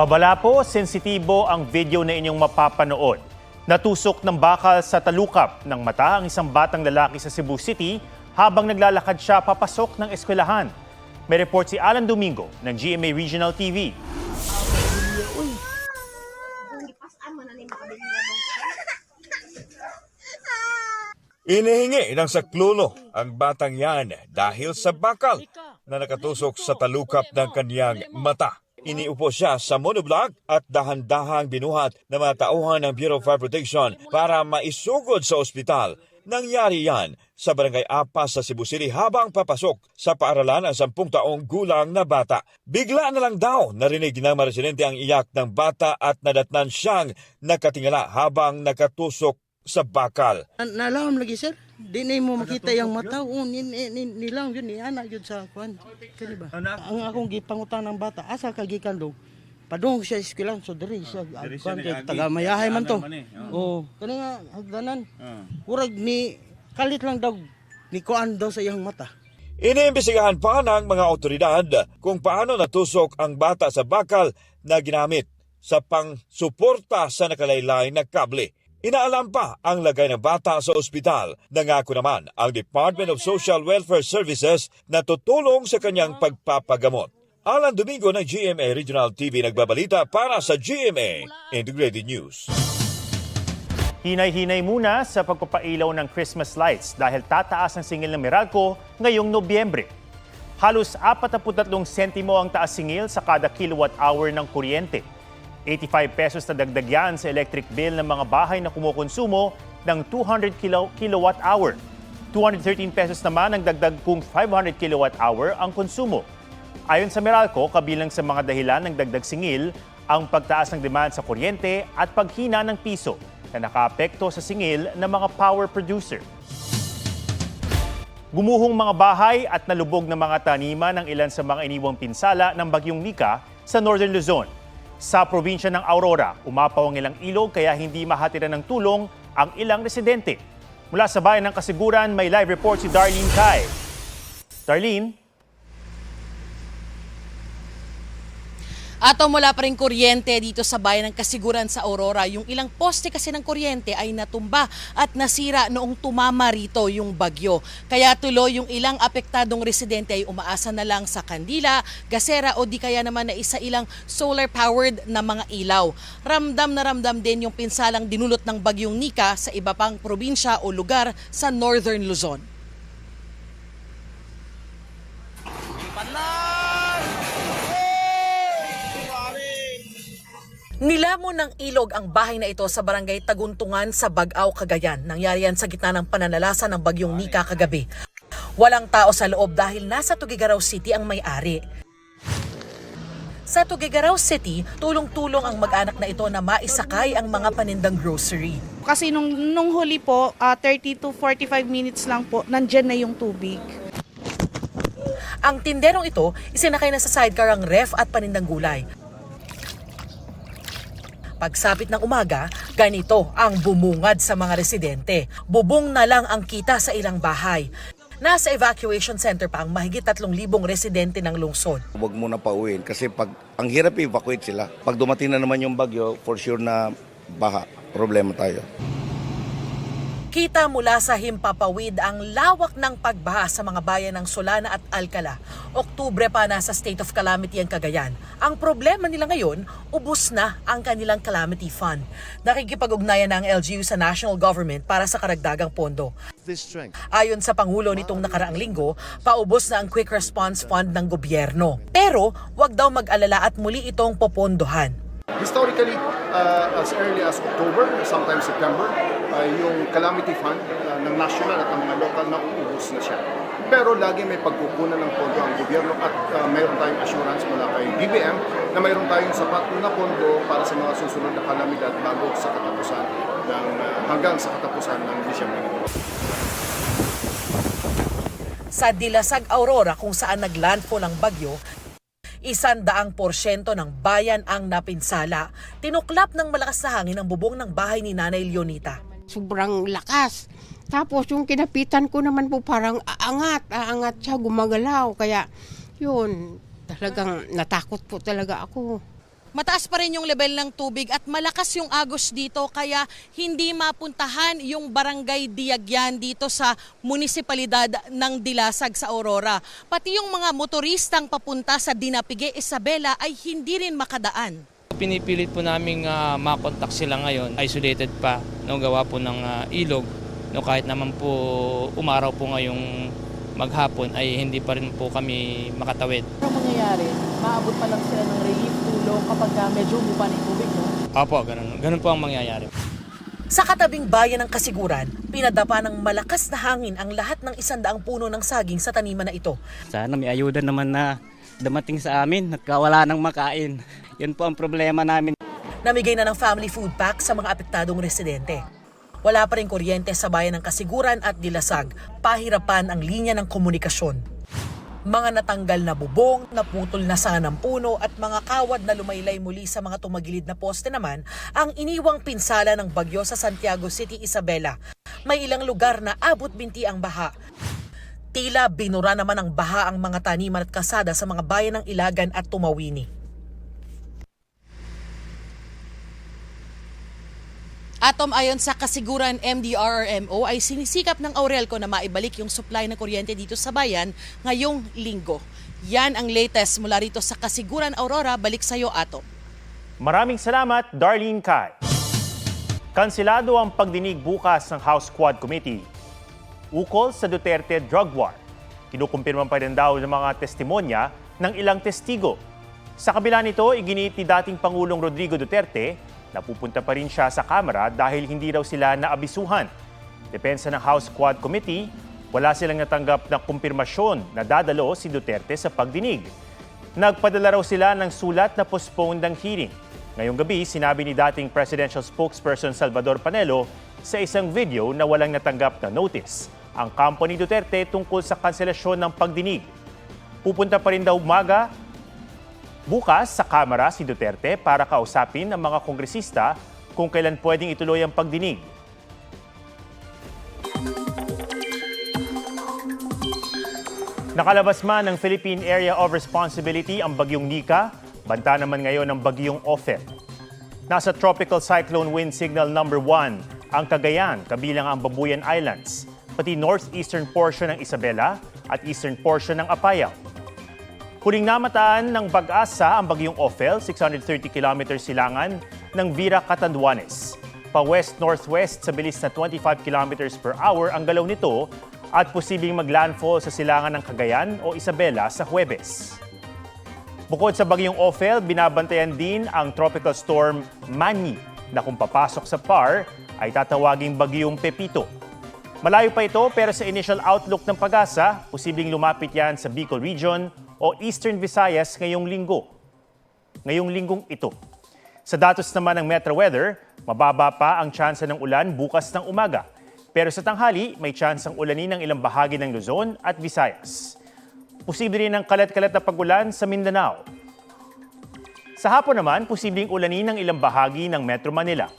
Babala po, sensitibo ang video na inyong mapapanood. Natusok ng bakal sa talukap ng mata ang isang batang lalaki sa Cebu City habang naglalakad siya papasok ng eskwelahan. May report si Alan Domingo ng GMA Regional TV. Inihingi ng saklulo ang batang yan dahil sa bakal na nakatusok sa talukap ng kanyang mata. Iniupo siya sa monoblock at dahan-dahang binuhat ng mga tauhan ng Bureau of Fire Protection para maisugod sa ospital. Nangyari yan sa Barangay Apas sa Cebu City habang papasok sa paaralan ang 10 taong gulang na bata. Bigla na lang daw narinig ng mga residente ang iyak ng bata at nadatnan siyang nakatingala habang nakatusok sa bakal. Nalaman lagi sir, di na mo makita yung mata. Nilang yun, anak yun sa kwan. Kani ba? Ang akong gipangutang ng bata, asa kagikan do? Padung siya iskilan, so diri siya. Taga mayahay man to. Oh, kani nga hagdanan. Urag ni kalit lang daw ni kuan daw sa iyang mata. Iniimbestigahan pa ng mga otoridad kung paano natusok ang bata sa bakal na ginamit sa pangsuporta sa nakalaylay na kable. Inaalam pa ang lagay ng bata sa ospital. Nangako naman ang Department of Social Welfare Services na tutulong sa kanyang pagpapagamot. Alan Domingo ng GMA Regional TV nagbabalita para sa GMA Integrated News. Hinay-hinay muna sa pagpapailaw ng Christmas lights dahil tataas ang singil ng Meralco ngayong Nobyembre. Halos 43 sentimo ang taas singil sa kada kilowatt-hour ng kuryente. 85 pesos na dagdag yan sa electric bill ng mga bahay na kumukonsumo ng 200 kilowatt-hour. 213 pesos naman ang dagdag kung 500 kilowatt-hour ang konsumo. Ayon sa Meralco, kabilang sa mga dahilan ng dagdag singil ang pagtaas ng demand sa kuryente at paghina ng piso na nakaapekto sa singil ng mga power producer. Gumuhong mga bahay at nalubog ng mga taniman ng ilan sa mga iniwang pinsala ng Bagyong Nika sa Northern Luzon. Sa probinsya ng Aurora, umapaw ang ilang ilog kaya hindi mahatiran ng tulong ang ilang residente. Mula sa bayan ng Kasiguran, may live report si Darlene Kai. Darlene? Ato mula pa rin kuryente dito sa bayan ng Kasiguran sa Aurora. Yung ilang poste kasi ng kuryente ay natumba at nasira noong tumama rito yung bagyo. Kaya tuloy yung ilang apektadong residente ay umaasa na lang sa kandila, gasera o di kaya naman na isa ilang solar-powered na mga ilaw. Ramdam na ramdam din yung pinsalang dinulot ng bagyong Nika sa iba pang probinsya o lugar sa Northern Luzon. Nilamon ng ilog ang bahay na ito sa barangay Taguntungan sa Bag-aw, Cagayan. Nangyari yan sa gitna ng pananalasa ng bagyong Nika kagabi. Walang tao sa loob dahil nasa Tuguegarao City ang may-ari. Sa Tuguegarao City, tulong-tulong ang mag-anak na ito na maisakay ang mga panindang grocery. Kasi nung huli po, 30 to 45 minutes lang po, nandyan na yung tubig. Ang tinderong ito, isinakay na sa sidecar ang ref at panindang gulay. Pagsapit ng umaga, ganito ang bumungad sa mga residente. Bubong na lang ang kita sa ilang bahay. Nasa evacuation center pa ang mahigit 3,000 residente ng lungsod. Huwag muna pauwiin kasi ang hirap i-evacuate sila. Pag dumating na naman yung bagyo, for sure na baha. Problema tayo. Kita mula sa himpapawid ang lawak ng pagbaha sa mga bayan ng Solana at Alcala. Oktubre pa nasa state of calamity ang Cagayan. Ang problema nila ngayon, ubos na ang kanilang calamity fund. Nakikipag-ugnayan na ang LGU sa national government para sa karagdagang pondo. Ayon sa Pangulo nitong nakaraang linggo, paubos na ang quick response fund ng gobyerno. Pero wag daw mag-alala at muli itong popondohan. Historically, as early as October, sometimes September, yung calamity fund ng national at ng mga local na uubos na siya. Pero lagi may pagkukunan ng pondo ang gobyerno at mayroon tayong assurance mula kay BBM na mayroon tayong sapat na pondo para sa mga susunod na kalamidad bago sa katapusan hanggang sa katapusan ng Disyembre. Sa Dilasag, Aurora, kung saan naglandfall ang bagyo, 100% ng bayan ang napinsala. Tinuklap ng malakas na hangin ang bubong ng bahay ni Nanay Leonita. Sobrang lakas. Tapos yung kinapitan ko naman po parang aangat siya, gumagalaw. Kaya yun, talagang natakot po talaga ako. Mataas pa rin yung level ng tubig at malakas yung agos dito kaya hindi mapuntahan yung barangay Diagyan dito sa munisipalidad ng Dilasag sa Aurora. Pati yung mga motoristang papunta sa Dinapigue, Isabela ay hindi rin makadaan. Pinipilit po namin makontak sila ngayon, isolated pa, no, gawa po ng ilog. No, kahit naman po umaraw po ngayong maghapon ay hindi pa rin po kami makatawid. Ano mangyayari? Maabot pa lang sila ng relief tulong kapag medyo umupa na yung tubig, no? Opo, ganun po ang mangyayari. Sa katabing bayan ng Kasiguran, pinadapa ng malakas na hangin ang lahat ng 100 puno ng saging sa taniman na ito. Sana may ayuda naman na dumating sa amin at wala nang makain. Yun po ang problema namin. Namigay na ng family food pack sa mga apektadong residente. Wala pa rin kuryente sa bayan ng Kasiguran at Dilasag. Pahirapan ang linya ng komunikasyon. Mga natanggal na bubong, naputol na sanga ng puno at mga kawad na lumaylay muli sa mga tumagilid na poste naman ang iniwang pinsala ng bagyo sa Santiago City, Isabela. May ilang lugar na abot binti ang baha. Tila binura naman ng baha ang mga taniman at kasada sa mga bayan ng Ilagan at Tumawini. Atom, ayon sa Kasiguran MDRRMO ay sinisikap ng Aurelco na maibalik yung supply ng kuryente dito sa bayan ngayong linggo. Yan ang latest mula rito sa Kasiguran, Aurora. Balik sa iyo, Atom. Maraming salamat, Darlene Kai. Kansilado ang pagdinig bukas ng House Quad Committee ukol sa Duterte drug war. Kinukumpirman pa rin daw ng mga testimonya ng ilang testigo. Sa kabila nito, iginiit ni dating Pangulong Rodrigo Duterte na pupunta pa rin siya sa Kamara dahil hindi raw sila naabisuhan. Depensa ng House Quad Committee, wala silang natanggap na kumpirmasyon na dadalo si Duterte sa pagdinig. Nagpadala raw sila ng sulat na postponed ang hearing. Ngayong gabi, sinabi ni dating presidential spokesperson Salvador Panelo sa isang video na walang natanggap na notice ang kampo ni Duterte tungkol sa kanselasyon ng pagdinig. Pupunta pa rin daw bukas sa Kamara si Duterte para kausapin ang mga kongresista kung kailan pwedeng ituloy ang pagdinig. Nakalabas man ng Philippine Area of Responsibility ang bagyong Nika, banta naman ngayon ng bagyong Ophel. Nasa Tropical Cyclone Wind Signal number 1 ang Cagayan, kabilang ang Babuyan Islands, pati northeastern portion ng Isabela at eastern portion ng Apayao. Huling namataan ng Pag-asa ang bagyong Ophel, 630 km silangan ng Vira, Catanduanes. Pa-west-northwest sa bilis na 25 km per hour ang galaw nito at posibleng maglandfall sa silangan ng Cagayan o Isabela sa Huwebes. Bukod sa bagyong Ophel, binabantayan din ang tropical storm Manny na kung papasok sa PAR ay tatawaging bagyong Pepito. Malayo pa ito pero sa initial outlook ng Pag-asa, posibleng lumapit yan sa Bicol Region o Eastern Visayas ngayong linggong ito. Sa datos naman ng Metro Weather, mababa pa ang tsansa ng ulan bukas ng umaga. Pero sa tanghali, may tsansang ulanin ng ilang bahagi ng Luzon at Visayas. Posible rin ang kalat-kalat na pag-ulan sa Mindanao. Sa hapon naman, posibleng ulanin ng ilang bahagi ng Metro Manila.